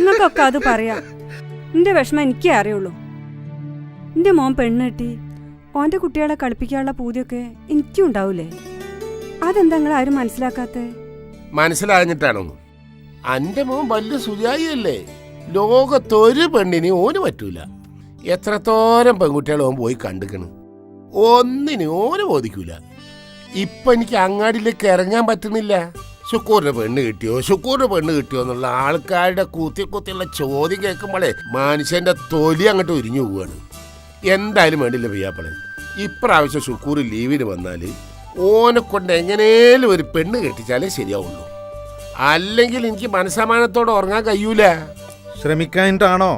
നിങ്ങൾക്കൊക്കെ അത് പറയാം. എന്റെ വിഷമം എനിക്കേ അറിയുള്ളൂ. എന്റെ മോൻ പെണ്ണ് കെട്ടി ഓന്റെ കുട്ടികളെ കളിപ്പിക്കാനുള്ള പൂതിയൊക്കെ എനിക്കും ഉണ്ടാവൂലേ? അതെന്താ നിങ്ങൾ ആരും മനസ്സിലാക്കാത്ത? മനസ്സിലാഞ്ഞിട്ടാണോ? അന്റെ മോൻ വലിയ സുജായിയല്ലേ. ലോകത്തൊരു പെണ്ണിന് ഓന് പറ്റൂല. എത്രത്തോരം പെൺകുട്ടികളെ ഓൻ പോയി കണ്ടിക്കണ്. ഒന്നിനും ഓന് ബോധിക്കൂല. ഇപ്പൊ എനിക്ക് അങ്ങാടിയിലേക്ക് ഇറങ്ങാൻ പറ്റുന്നില്ല. ശുക്കൂറിന് പെണ്ണ് കിട്ടിയോ എന്നുള്ള ആൾക്കാരുടെ കുത്തിയുള്ള ചോദ്യം കേൾക്കുമ്പോഴേ മനുഷ്യന്റെ തൊലി അങ്ങോട്ട് ഉരിഞ്ഞു പോവാണ്. എന്തായാലും വേണ്ടില്ല പിയാപ്പളെ, ഇപ്രാവശ്യം ശുക്കൂർ ലീവിന് വന്നാല് ഓനെ കൊണ്ട് എങ്ങനെയും ഒരു പെണ്ണ് കെട്ടിച്ചാലേ ശരിയാവുള്ളൂ. അല്ലെങ്കിൽ എനിക്ക് മനസ്സമാനത്തോടെ ഉറങ്ങാൻ കഴിയൂല. ശ്രമിക്കാനിട്ടാണോ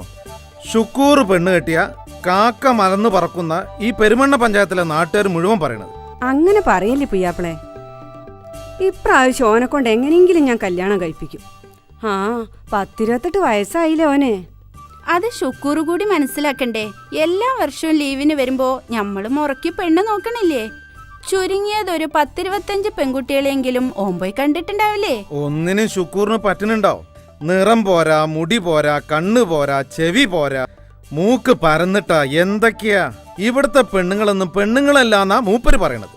ശുക്കൂർ പെണ്ണ് കെട്ടിയ കാക്ക മലന്ന് പറക്കുന്ന ഈ പെരുമണ്ണ പഞ്ചായത്തിലെ നാട്ടുകാർ മുഴുവൻ പറയണത്? അങ്ങനെ പറയല്ലേ പുയ്യാപ്പിളെ. ഇപ്രാവശ്യം ഓനെ കൊണ്ട് എങ്ങനെയെങ്കിലും ഞാൻ കല്യാണം കഴിപ്പിക്കും. 10-28 വയസ്സായില്ലേ ഓനെ. അത് ശുക്കൂർ കൂടി മനസ്സിലാക്കണ്ടേ. എല്ലാ വർഷവും ലീവിന് വരുമ്പോ ഞമ്മള് മുറക്കി പെണ്ണ് നോക്കണില്ലേ? ചുരുങ്ങിയതൊരു 10-25 പെൺകുട്ടികളെങ്കിലും ഓമ്പോയി കണ്ടിട്ടുണ്ടാവില്ലേ? ഒന്നിനും ശുക്കൂറിന് പറ്റുന്നുണ്ടാവും. നിറം പോരാ, മുടി പോരാ, കണ്ണ് പോരാ, ചെവി പോരാ, മൂക്ക് പരന്നിട്ടാ എന്തൊക്കെയാ. ഇവിടുത്തെ പെണ്ണുങ്ങളൊന്നും പെണ്ണുങ്ങളല്ലാന്നാ മൂപ്പര് പറയണത്.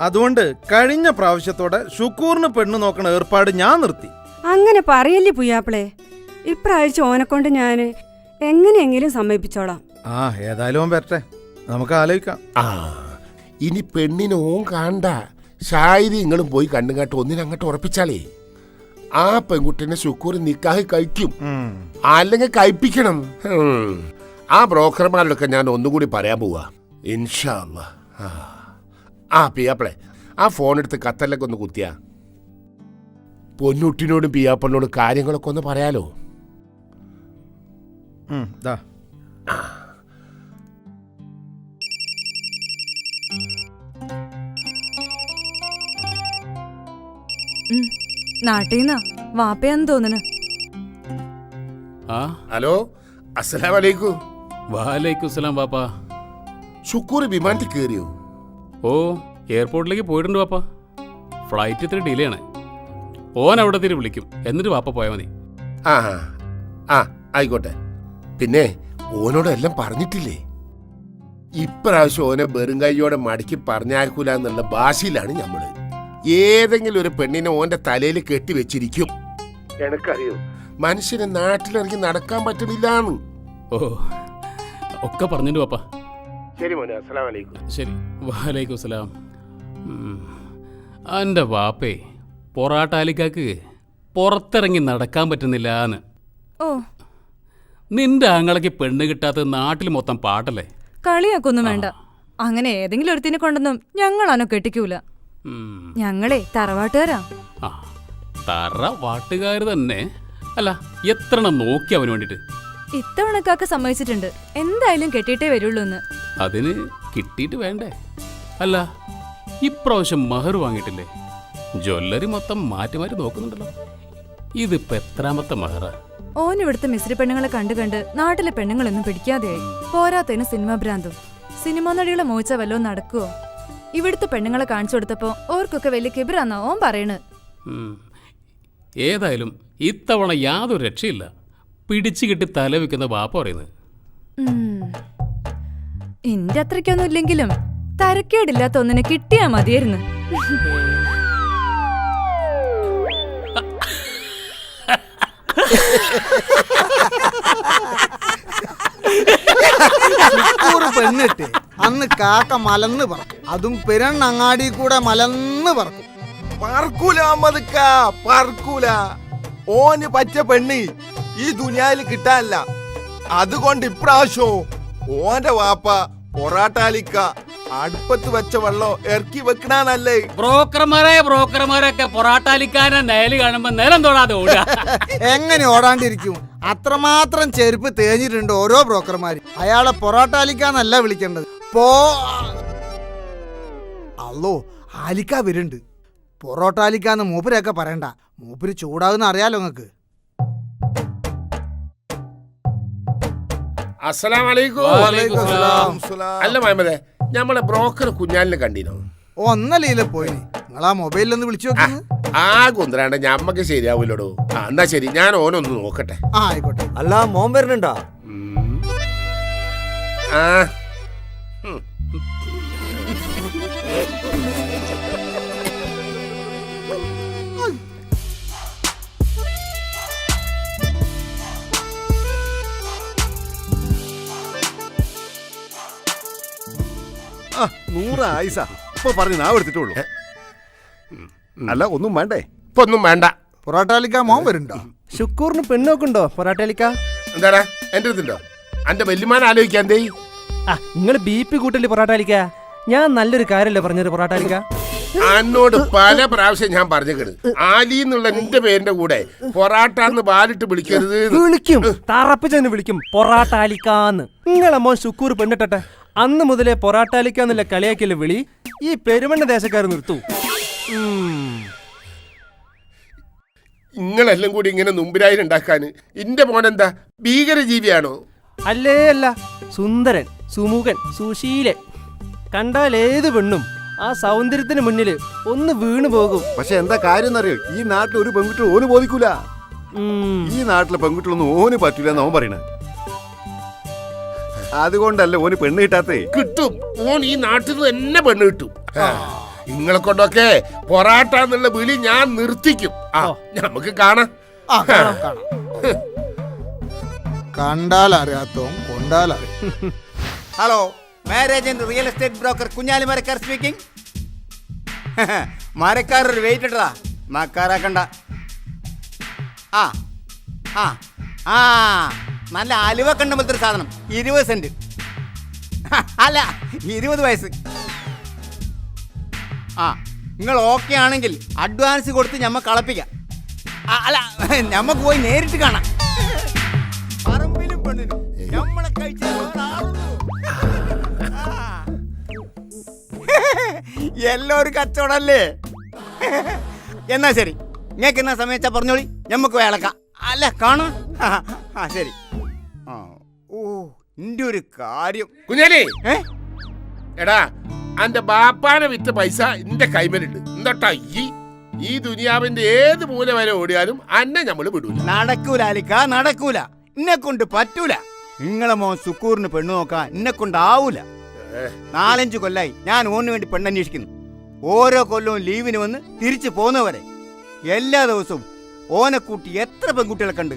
അതുകൊണ്ട് കഴിഞ്ഞ പ്രാവശ്യത്തോടെ ശുക്കൂറിന് പെണ്ണ് നോക്കണ ഏർപ്പാട് ഞാൻ നിർത്തി. അങ്ങനെ പറയല്ലേ പുയ്യാപ്പിളെ. ഇപ്രാവശ്യം ഓനെ കൊണ്ട് ഞാൻ എങ്ങനെയെങ്കിലും സമ്മതിപ്പിച്ചോളാം. ഏതായാലും ഓൻ വരട്ടെ, നമുക്ക് ആലോചിക്കാം. ഇനി പെണ്ണിനെ ഓൻ കാണണ്ട. ഷായിരി നിങ്ങളും പോയി കണ്ടുകാട്ട് ഒന്നിനങ്ങോട്ട് ഉറപ്പിച്ചാലേ ആ പെൺകുട്ടിനെ ശുക്കൂർ നിക്കാഹ് കഴിക്കും, അല്ലെങ്കിൽ കഴിപ്പിക്കണം. ആ ബ്രോക്കർമാരോടൊക്കെ ഞാൻ ഒന്നുകൂടി പറയാൻ പോവാ ഇൻഷാ അല്ലാഹ്. പിയാപ്പിളെ, ആ ഫോൺ എടുത്ത് കത്തല്ലൊക്കെ ഒന്ന് കുത്തിയാ പൊന്നുട്ടിനോടും പിയാപ്പളിനോടും കാര്യങ്ങളൊക്കെ ഒന്ന് പറയാലോ. നാട്ടീന്നാ വാപ്പയാന്ന് തോന്നുന്നു. ഹലോ, അസ്സലാമു അലൈക്കും. വലൈക്കും സലാം പാപ്പാ. ശുക്കൂർ വിമാനത്തിൽ കയറിയോ? ഓ, എയർപോർട്ടിലേക്ക് പോയിട്ടുണ്ട് പാപ്പ. ഫ്ലൈറ്റ് ഇത്തിരി ഡിലേ ആണ്. ഓൻ അവിടെ തിരി വിളിക്കും, എന്നിട്ട് പാപ്പ പോയാൽ മതി. ആയിക്കോട്ടെ. പിന്നെ ഓനോടെല്ലാം പറഞ്ഞിട്ടില്ലേ? ഇപ്രാവശ്യം ഓനെ വെറും കൈയോടെ മടക്കി പറഞ്ഞാക്കൂല എന്നുള്ള ഭാഷയിലാണ് നമ്മള്. ഏതെങ്കിലും ഒരു പെണ്ണിനെ ഓന്റെ തലയിൽ കെട്ടിവെച്ചിരിക്കും. എനക്കറിയോ, മനുഷ്യനെ നാട്ടിലിറങ്ങി നടക്കാൻ പറ്റുന്നില്ലാന്ന്. ഓ, ഒക്കെ പറഞ്ഞിട്ട് പാപ്പ. ശരി മോനെ, അസ്സലാമു അലൈക്കും. ശരി, വലൈക്കും സലാം. എൻ്റെ വാപ്പേ പൊറാട്ടാലിക്കാക്ക് പുറത്തിറങ്ങി നടക്കാൻ പറ്റുന്നില്ലാന്ന്. ഓ, നിന്റെ ആങ്ങളയ്ക്ക് പെണ്ണ് കിട്ടാത്ത നാട്ടിൽ മൊത്തം പാട്ടല്ലേ? കളിയാക്കൊന്നും വേണ്ട. അങ്ങനെ ഏതെങ്കിലും ഒരുത്തിനെ കൊണ്ടൊന്നും ഞങ്ങളാനോ കെട്ടിക്കൂല. ഞങ്ങളെ തറവാട്ടുകാരാ. തറവാട്ടുകാർ തന്നെ. അല്ല, എത്ര നോക്കി അവന് വേണ്ടിട്ട്? ഇത്തവണക്കാക്ക് സമ്മതിച്ചിട്ടുണ്ട്, എന്തായാലും കെട്ടിയിട്ടേ വരുള്ളൂ എന്ന്. അതിന് കിട്ടിയിട്ട് വേണ്ടേ? അല്ല, ഇപ്രാവശ്യം മഹർ വാങ്ങിയിട്ടില്ലേ? ജ്വല്ലറി മൊത്തം മാറ്റി മാറ്റി നോക്കുന്നുണ്ടല്ലോ. ഇതിപ്പോ എത്രാമത്തെ മഹറാ? ഓൻ ഇവിടുത്തെ മിസ്രി പെണ്ണുങ്ങളെ കണ്ടു കണ്ട് നാട്ടിലെ പെണ്ണുങ്ങളൊന്നും പിടിക്കാതെയായി. പോരാത്തതിന് സിനിമ ഭ്രാന്തും. സിനിമാ നടികളെ മോഹിച്ച വല്ലോ നടക്കുവോ? ഇവിടുത്തെ പെണ്ണുങ്ങളെ കാണിച്ചു കൊടുത്തപ്പോ ഓർക്കൊക്കെ വലിയ കിബിറാന്നാ ഓൻ പറയണത്. ഏതായാലും ഇത്തവണ യാതൊരു രക്ഷയില്ല. പിടിച്ചു കിട്ടി തല വെക്കുന്ന വാപ്പ പറയുന്നത്. ഇന്റെ അത്രയ്ക്കൊന്നും ഇല്ലെങ്കിലും തരക്കേടില്ലാത്ത ഒന്നിനെ കിട്ടിയാ മതിയായിരുന്നു. പെണ്ണിട്ട് അന്ന് കാക്ക മലന്ന് പറക്കും. അതും പെരണ്ണങ്ങാടി കൂടെ മലന്ന് പറക്കും. പറക്കൂല. ഓന് പറ്റ പെണ്ണ് ഈ ദുനിയാവിൽ കിട്ടാനില്ല. അതുകൊണ്ട് ഇപ്രാവശ്യവും ഓന്റെ വാപ്പ പൊറാട്ടാലിക്ക അടുപ്പത്ത് വെച്ച വെള്ളം ഇറക്കി വെക്കണല്ലേ. ബ്രോക്കർമാരൊക്കെ പൊറാട്ടാലിക്കാനെ നേല് കാണുമ്പോ നേരം തൊടാതെ ഓടുക. എങ്ങനെ ഓടാണ്ടിരിക്കും? അത്രമാത്രം ചെരുപ്പ് തേഞ്ഞിട്ടുണ്ട് ഓരോ ബ്രോക്കർമാര്. അയാളെ പൊറാട്ടാലിക്കാന്നല്ല വിളിക്കേണ്ടത്. അല്ലോ, ആലിക്ക വരുന്നുണ്ട്. പൊറോട്ടാലിക്കാന്ന് മൂപ്പരൊക്കെ പറയണ്ട. മൂപ്പര് ചൂടാകുന്ന അറിയാലോ നിങ്ങക്ക്. അല്ല മഹമ്മദേ, നമ്മളെ ബ്രോക്കർ കുഞ്ഞാലിനെ കണ്ടിനോ? ഒന്നലയില് പോയി. നിങ്ങളാ മൊബൈലിലൊന്ന് വിളിച്ചു നോക്കുന്നു. ആ കുന്തരാണ്ട ഞമ്മക്ക് ശരിയാവൂലോടോ. എന്നാ ശരി, ഞാൻ ഓനൊന്ന് നോക്കട്ടെ. ആ ആയിക്കോട്ടെ. അല്ല മോൻ വരുന്നുണ്ടാ? ആ ആ 100 ആയിസ ഇപ്പൊ പറഞ്ഞു നാ എടുത്തിട്ടുള്ളൂ. അല്ല ഒന്നും വേണ്ടേ? ഇപ്പൊ ഒന്നും വേണ്ട. പൊറോട്ടാലിക്ക മോൻ വരുന്നുണ്ടോ? ശുക്കൂറിന് പെണ്ണോക്കുണ്ടോ പൊറാട്ടാലിക്ക? എന്താടാ എന്റെ അടുത്തുണ്ടോ? എന്റെ വല്യമാൻ ആലോചിക്കാൻ എന്തേ? നിങ്ങൾ BP കൂട്ടല് പൊറാട്ടാലിക്ക. ഞാൻ നല്ലൊരു കാര്യമല്ലേ പറഞ്ഞത് പൊറാട്ടാലിക്ക? എന്നോട് പല പ്രാവശ്യം ഞാൻ പറഞ്ഞേക്കണ്, ആലി എന്നുള്ള എന്റെ പേരിന്റെ കൂടെ പൊറാട്ടാന്ന് ബാലിട്ട് വിളിക്കരുത്. വിളിക്കും, തറപ്പിച്ചെന്ന് വിളിക്കും പൊറാട്ടാലിക്കാന്ന്. നിങ്ങളെ മോൻ ശുക്കൂർ പെണ്ണിട്ടെ അന്ന് മുതലേ പൊറാട്ടാലിക്കാന്നുള്ള കളിയാക്കിയല്ലേ വിളി ഈ പെരുമണ്ണ ദേശക്കാർ നിർത്തൂ. നിങ്ങളെല്ലാം കൂടി ഇങ്ങനെ നുമ്പിരായി ഉണ്ടാക്കാന് എന്റെ മോനെന്താ ഭീകരജീവിയാണോ? അല്ലേ അല്ല, സുന്ദരൻ, സുമുഖൻ, സുശീലൻ. കണ്ടാൽ ഏത് പെണ്ണും ആ സൗന്ദര്യത്തിന് മുന്നിൽ ഒന്ന് വീണു പോകും. പക്ഷെ എന്താ കാര്യം എന്നറിയോ? ഈ നാട്ടിൽ ഒരു പെൺകുട്ടി ഓന് ബോധിക്കൂല. ഈ നാട്ടിലെ പെൺകുട്ടികളൊന്നും ഓന് പറ്റൂല എന്ന് ഓൻ പറയണേ. അതുകൊണ്ടല്ലേ ഓന് പെണ്ണ് കിട്ടാത്തേ. കിട്ടും, ഓൻ ഈ നാട്ടിൽ നിന്ന് തന്നെ പെണ്ണ് കിട്ടും. നിങ്ങളെ കൊണ്ടൊക്കെ പൊറാട്ട എന്നുള്ള വിളി ഞാൻ നിർത്തിക്കും. നമുക്ക് കാണാം. കണ്ടാൽ അറിയാത്തോ കൊണ്ടാലറിയാം. Hello, marriage and real estate broker Kunjali Marakkar speaking. Marakkar ഒരു വെയിറ്റ് ഇട്ടതാ, മക്കാരാക്കണ്ട. ആ ആ ആ നല്ല അലുവ കണ്ട പോലത്തെ ഒരു സാധനം, 20 സെന്റ്. അല്ല 20 വയസ്സ്. ആ നിങ്ങൾ ഓക്കെ ആണെങ്കിൽ അഡ്വാൻസ് കൊടുത്ത് ഞമ്മ കളപ്പിക്കാം. അല്ല ഞമ്മക്ക് പോയി നേരിട്ട് കാണാം. പറമ്പിലും പെണ്ണിനും ഞമ്മളെ കഴിച്ച എല്ലാവരും കച്ചവടല്ലേ. എന്നാ ശരി, നിങ്ങൾക്ക് എന്നാ സമയച്ചാ പറഞ്ഞോളി, ഞമ്മക്ക് വേളക്കാം. അല്ല കാണാ. ആ ശരി. ആ ഓ എന്റെ ഒരു കാര്യം കുഞ്ഞാലി, എടാ എന്റെ ബാപ്പാനെ വിറ്റ പൈസ എന്റെ കൈമലുണ്ട്. എന്താ ഈ ദുനിയാവിന്റെ ഏത് മൂല വരെ ഓടിയാലും അന്നെ നമ്മള് വിടൂല. നടക്കൂല അലിക്ക, നടക്കൂല. എന്നെ കൊണ്ട് പറ്റൂല. നിങ്ങളെ മോൻ സുക്കൂറിന് പെണ്ണു നോക്കാൻ എന്നെ കൊണ്ടാവൂല. 4-5 കൊല്ലായി ഞാൻ ഓന് വേണ്ടി പെണ്ണന്വേഷിക്കുന്നു. ഓരോ കൊല്ലവും ലീവിന് വന്ന് തിരിച്ചു പോകുന്നവരെ എല്ലാ ദിവസവും ഓനെ കൂട്ടി എത്ര പെൺകുട്ടികളെ കണ്ട്.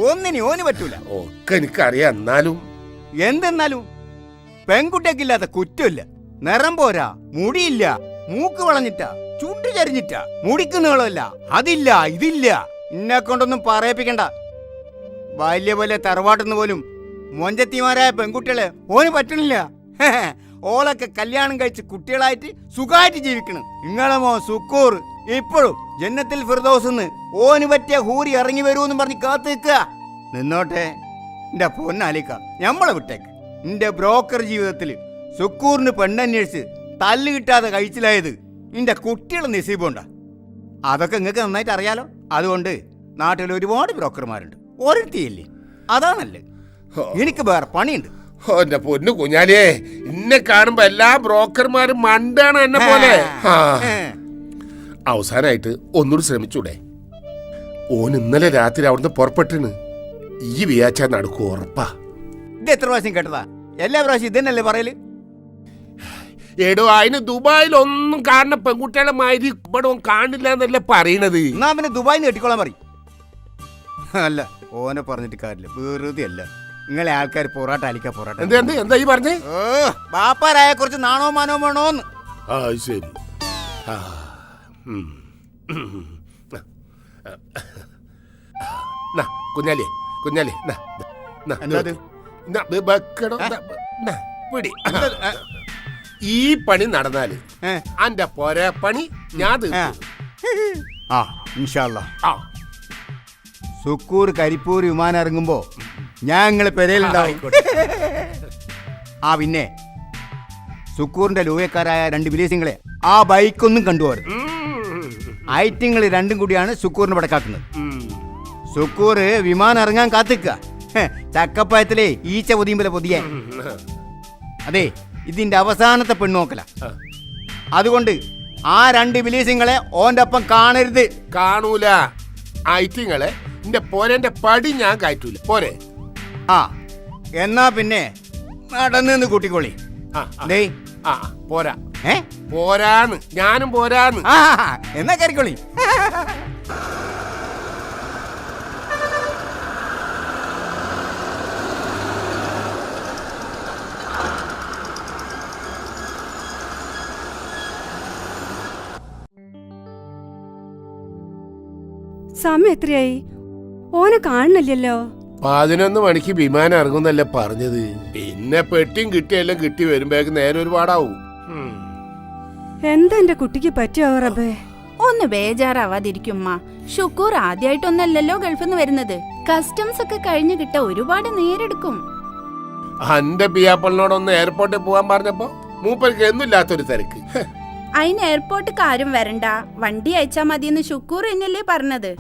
ഒന്നിനും ഓന് പറ്റൂല. ഒക്കെ എനിക്കറിയാം. എന്നാലും എന്തെന്നാലും പെൺകുട്ടിയൊക്കില്ലാത്ത കുറ്റമില്ല. നിറം പോരാ, മുടിയില്ല, മൂക്ക് വളഞ്ഞിട്ടാ, ചുണ്ടു ചരിഞ്ഞിട്ടാ, മുടിക്ക് നീളമില്ല, അതില്ല ഇതില്ല. എന്നെ കൊണ്ടൊന്നും പറയിപ്പിക്കണ്ട. വലിയ വലിയ തറവാട്ടിന്ന് പോലും മൊഞ്ചത്തിമാരായ പെൺകുട്ടികളെ ഓന് പറ്റണില്ല. ഓളൊക്കെ കല്യാണം കഴിച്ച് കുട്ടികളായിട്ട് സുഖമായിട്ട് ജീവിക്കണം. നിങ്ങളെ മോ സുക്കൂർ ഇപ്പോഴും ജന്നത്തിൽ ഫിർദൗസ്ന്ന് ഓന് പറ്റിയ ഹൂരി ഇറങ്ങി വരുമെന്ന് പറഞ്ഞ് കാത്തു നിൽക്കുക. നിന്നോട്ടെ എന്റെ പൊന്നാലിക്ക, ഞമ്മളെ വിട്ടേക്ക്. എന്റെ ബ്രോക്കർ ജീവിതത്തിൽ സുക്കൂറിന് പെണ്ണന്വേഷിച്ച് തല്ല് കിട്ടാതെ കഴിച്ചിലായത് എന്റെ കുട്ടികളെ നസീബുണ്ടാ. അതൊക്കെ നിങ്ങൾക്ക് നന്നായിട്ട് അറിയാലോ. അതുകൊണ്ട് നാട്ടിൽ ഒരുപാട് ബ്രോക്കർമാരുണ്ട്, ഒരിടത്തിയില്ലേ. അതാണല്ലേ, എനിക്ക് വേറെ പണിയുണ്ട്. എന്റെ പൊന്നു കുഞ്ഞാലിയെ, എന്നെ കാണുമ്പോ എല്ലാ ബ്രോക്കർമാരും മണ്ടാണ് എന്നെ പോലെ. അവസാനായിട്ട് ഒന്നുകൂടി ശ്രമിച്ചൂടെ? ഓൻ ഇന്നലെ രാത്രി അവിടുന്ന് പുറപ്പെട്ടിന്. ഈ വിയാച്ച നടക്കൂ ഉറപ്പാ. ഇത് എത്ര പ്രാവശ്യം കേട്ടതാ? എല്ലാ പ്രാവശ്യം ഇതന്നെയല്ലേ പറയല്? എടോ, അതിന് ദുബായിൽ ഒന്നും കാണുന്ന പെൺകുട്ടികളെ മാതിരി ഇവിടെ കാണില്ല എന്നല്ലേ പറയണത്. എന്നാ പിന്നെ ദുബായിന്ന് കെട്ടിക്കോളാൻ പറയും. അല്ല ഓനെ പറഞ്ഞിട്ട് കാര്യമില്ല, വെറുതെ അല്ല. നിങ്ങളെ ആൾക്കാർ പൊറാട്ട അലിക്ക പൊറാട്ട. എന്താ ഈ പറഞ്ഞേ? ബാപ്പാരായ കുറച്ച് നാണോ മാനോ വേണോന്ന്. ശരി. കുഞ്ഞാലി കുഞ്ഞാലി, ഈ പണി നടന്നാല് അന്റെ പോരെ പണി ഞാൻ സുക്കൂർ കരിപ്പൂർ വിമാനം ഇറങ്ങുമ്പോ ഞാൻ നിങ്ങളെ പെരയിലുണ്ടാവും. പിന്നെ സുക്കൂറിന്റെ ലൂയക്കാരായ 2 വിദേശികളെ ആ ബൈക്കൊന്നും കണ്ടുപോരുത്. ഐറ്റിങ്ങൾ രണ്ടും കൂടിയാണ് സുക്കൂറിനെ പടക്കാക്കുന്നത്. സുക്കൂർ വിമാനം ഇറങ്ങാൻ കാത്തിക്ക. ചക്കപ്പായത്തിലെ ഈച്ച പൊതിയുമ്പോ പൊതിയ. അതെ, ഇതിന്റെ അവസാനത്തെ പെണ്ണുനോക്കല. അതുകൊണ്ട് ആ 2 ബിലീസിങ്ങളെ ഓന്റെ ഒപ്പം കാണരുത്. കാണൂല. ഐറ്റിങ്ങളെ എന്റെ പോരന്റെ പടി ഞാൻ കയറ്റൂല. പോരെ? ആ എന്നാ പിന്നെ നടന്ന് കൂട്ടിക്കോളി. ദേ പോരാ. പോരാന്ന്. ഞാനും പോരാന്ന്. എന്നാ കയറിക്കോളി. സമയം എത്രയായി? ഓനെ കാണുന്നില്ലല്ലോ. 11 മണിക്ക് വിമാനം ഇറങ്ങുന്നല്ലേ പറഞ്ഞത്. പിന്നെ പെട്ടിയും കിട്ടിയെല്ലാം കിട്ടി വരുമ്പോഴേക്ക് നേരെ ഒരുപാടാവും. എന്താ എന്റെ കുട്ടിക്ക് പറ്റിയോ റബ്ബേ? ഒന്ന് ബേജാറാവാതിരിക്കുമ്മ. ഷുക്കൂർ ആദ്യമായിട്ടൊന്നല്ലല്ലോ ഗൾഫിൽ നിന്ന് വരുന്നത്. കസ്റ്റംസ് ഒക്കെ കഴിഞ്ഞു കിട്ട ഒരുപാട് നേരെടുക്കും. എന്റെ പിയാപ്പളിനോടൊന്ന് എയർപോർട്ടിൽ പോകാൻ പറഞ്ഞപ്പോ മൂപ്പർക്ക് എന്നില്ലാത്തൊരു തിരക്ക്. അതിന് എയർപോർട്ടിൽ ആരും വരണ്ട, വണ്ടി അയച്ചാ മതിയെന്ന് ഷുക്കൂർ എന്നല്ലേ പറഞ്ഞത്.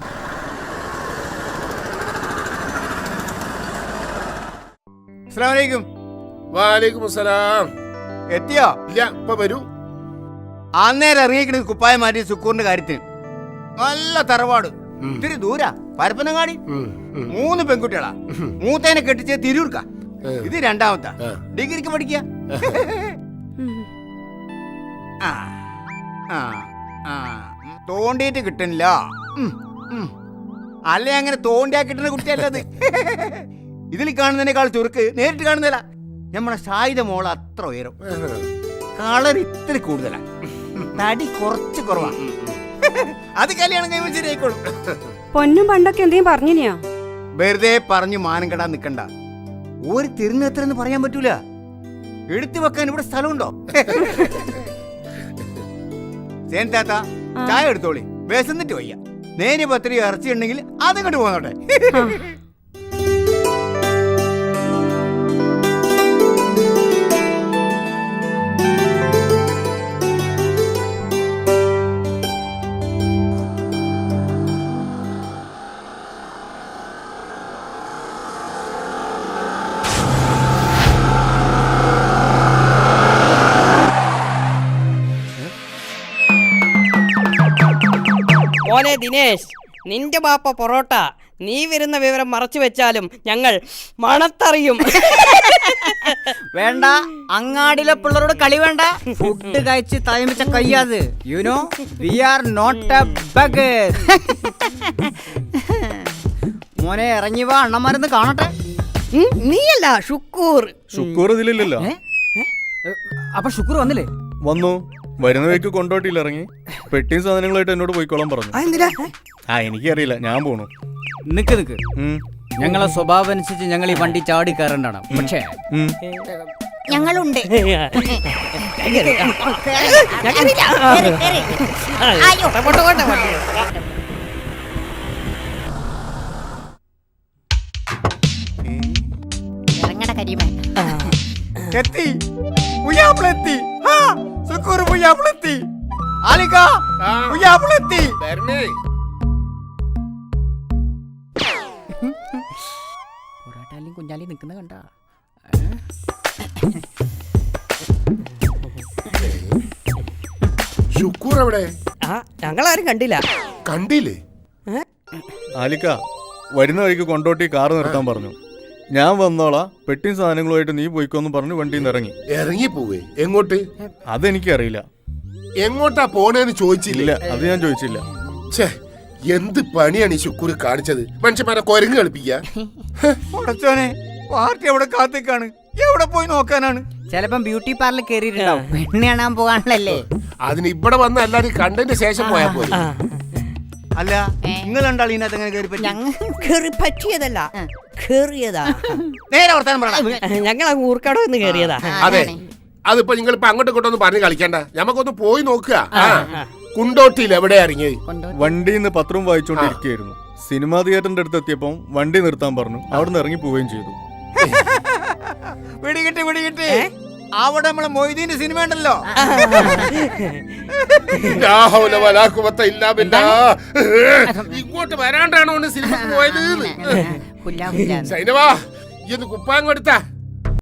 എത്തിയോ? ഇല്ല, ഇപ്പൊ വരൂ. അന്നേരം ഇറങ്ങിക്കുന്നത് കുപ്പായം മാറ്റി സുക്കൂറിന്റെ കാര്യത്തിന്. നല്ല തറവാട്, ഇത്തിരി ദൂരാ, പരപ്പനങ്ങാടി. 3 പെൺകുട്ടികളാ. മൂത്തേനെ കെട്ടിച്ച് തിരൂർക്ക. ഇത് 2ാമത്തെ, ഡിഗ്രിക്ക് പഠിക്കുക. തോണ്ടിയിട്ട് കിട്ടുന്നില്ല. അല്ലേ അങ്ങനെ തോണ്ടിയാ കിട്ടുന്ന കുട്ടിയല്ലത്. ഇതിൽ കാണുന്നതിനേക്കാൾ ചുരുക്ക് നേരിട്ട് കാണുന്നില്ല. നമ്മളെ ഷായിദ മോള് അത്ര ഉയരം, കളർ ഇത്തിരി കൂടുതലാ, തടി കുറച്ച് കുറവാണ്. അത് കല്യാണം കഴിയുമ്പോൾ ശരിയായിക്കോളും. പൊന്നും പണ്ടൊക്കെ എന്തെങ്കിലും പറഞ്ഞിനാ? വെറുതെ പറഞ്ഞു മാനം കെടാൻ നിക്കണ്ട. ഒരു തിരുന്നെത്രന്ന് പറയാൻ പറ്റൂല. എടുത്തു വെക്കാൻ ഇവിടെ സ്ഥലമുണ്ടോ? ചേന്താത്ത ചായ എടുത്തോളി, വിശന്നിട്ട് വയ്യ. നേരി പത്തിരി ഇറച്ചി ഉണ്ടെങ്കിൽ അതും കണ്ടു പോന്നോട്ടെ. മോനെ ദിനേശ്, നിന്റെ ബാപ്പ പൊറോട്ട നീ വരുന്ന വിവരം മറച്ചു വെച്ചാലും ഞങ്ങൾ മണത്തറിയും. വേണ്ട, അങ്ങാടിയിലെ പിള്ളേരോട് കളി വേണ്ട. ഫുഡ് കഴിച്ച് തയമിച്ച കയ്യാത്. You know we are not a beggars. മോനെ ഇറങ്ങി വാ, അണ്ണന്മാരെന്ന് കാണട്ടെ. നീയല്ല ഷുക്കൂർ. ഷുക്കൂർ ഇതിലില്ലല്ലോ. അപ്പൊ ഷുക്കൂർ വന്നില്ലേ? വന്നു. വരുന്ന വഴിക്ക് കൊണ്ടോട്ടിയിൽ ഇറങ്ങി പെട്ടിയും സാധനങ്ങളായിട്ട് എന്നോട് പോയിക്കോളാൻ പറഞ്ഞു. എനിക്കറിയില്ല, ഞാൻ പോണു. നിക്ക് ഞങ്ങളെ സ്വഭാവം അനുസരിച്ച് ഞങ്ങൾ ഈ വണ്ടി ചാടി കയറണ്ടാണ്. പക്ഷേ ഞങ്ങളുണ്ട്. എത്തി, പുയ്യാപ്പിളെത്തി. സുക്കൂർ പുയ്യാപ്പിളെത്തി. ആലിക പുയ്യാപ്പിളെത്തി. പൊറാട്ടാലും കുഞ്ഞാലി നിക്കുന്ന കണ്ട. ഷുക്കൂർ എവിടെ? ഞങ്ങളാരും കണ്ടില്ല. കണ്ടില്ലേ? ആലിക്ക വരുന്ന വഴിക്ക് കൊണ്ടോട്ടി കാറ് നിർത്താൻ പറഞ്ഞു. ഞാൻ വന്നോളാ, പെട്ടിയും സാധനങ്ങളുമായിട്ട് നീ പോയിക്കോന്ന് പറഞ്ഞു വണ്ടിയിൽ നിന്ന് ഇറങ്ങി. ഇറങ്ങി പോവേ? എങ്ങോട്ട്? അതെനിക്കറിയില്ല. എങ്ങോട്ടാ പോണേന്ന് ചോദിച്ചില്ല? അത് ഞാൻ ചോദിച്ചില്ല. എന്ത് പണിയാണ് ഈ ശുക്കൂർ കാണിച്ചത്? മനുഷ്യന്മാരെ കൊരങ്ങ് കളിപ്പിക്കാ. പാർട്ടി എവിടെ കാത്തിക്കാണ്, എവിടെ പോയി നോക്കാനാണ്? ചിലപ്പം ബ്യൂട്ടി പാർലർ കയറിയിട്ടുണ്ടാവും. പെണ്ണ് കാണാൻ പോകാനല്ലേ. അതിന് ഇവിടെ വന്ന് എല്ലാരും കണ്ടതിന് ശേഷം പോയാ പോയി. അല്ല, നിങ്ങൾ രണ്ടാൾ ഇതിനകത്ത് എങ്ങനെ കേറി പറ്റിയതല്ല, കേറിയതാ. നേരെ വർത്താനം പറയണം. ഞങ്ങൾ അങ്ങ് ഊർക്കാടോ എന്ന് കേറിയതാ. അതെ, അതിപ്പോ നിങ്ങൾ ഇപ്പൊ അങ്ങോട്ടും ഇങ്ങോട്ടൊന്നും പറഞ്ഞ് കളിക്കണ്ട. നമുക്കൊന്ന് പോയി നോക്കുക. കുണ്ടോട്ടിയിൽ എവിടെ ഇറങ്ങിയത്? വണ്ടിയിൽ നിന്ന് പത്രവും വായിച്ചോണ്ടിരിക്കുകയായിരുന്നു. സിനിമാ തിയേറ്ററിന്റെ അടുത്ത് എത്തിയപ്പം വണ്ടി നിർത്താൻ പറഞ്ഞു. അവിടെ നിന്ന് ഇറങ്ങി പോവുകയും ചെയ്തു. പിടികിട്ടി. അവിടെ നമ്മളെ മൊയ്തീന്റെ സിനിമ ഉണ്ടല്ലോ. ഇങ്ങോട്ട് വരാണ്ടാണോ സിനിമ പോയത്? സൈനവാ, ഇന്ന് കുപ്പായം കൊടുത്താ